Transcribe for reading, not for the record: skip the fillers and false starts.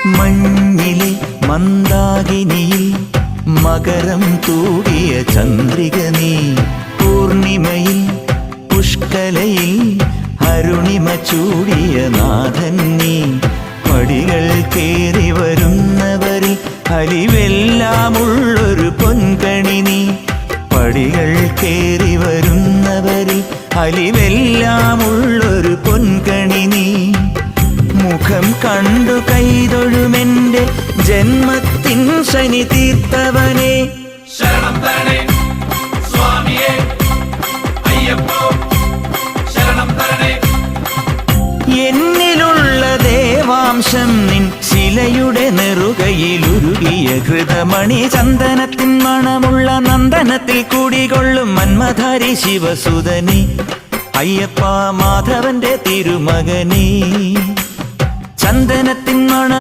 മഞ്ഞിലെ മന്ദാകിനിയിൽ മകരം തൂകിയ ചന്ദ്രിക നീ, പൂർണിമയിൽ പുഷ്കലയിൽ അരുണിമ ചൂടിയ നാഥൻ നീ. പടികൾ കേറി വരുന്നവരിൽ അലിവെല്ലാമുള്ളൊരു പൊൻകണി നീ. പടികൾ കേറി വരുന്നവരിൽ അലിവെല്ലാമുള്ളൊരു പൊൻകണി നീ. മുഖം കണ്ടു കൈതൊഴുമെന്റെ ജന്മത്തിൻ ശനി തീർത്തവനെ. ശരണം തരണേ സ്വാമിയേ അയ്യപ്പോ, ശരണം തരണേ. എന്നിലുള്ള ദേവാംശം നിൻ ശിലയുടെ നെറുകയിലുരുകിയ ഹൃതമണി. ചന്ദനത്തിൻ മണമുള്ള നന്ദനത്തിൽ കൂടികൊള്ളും മന്മധാരി ശിവസുതനി. അയ്യപ്പ മാധവന്റെ തിരുമകനീ. ചന്ദനത്തിൻ മണ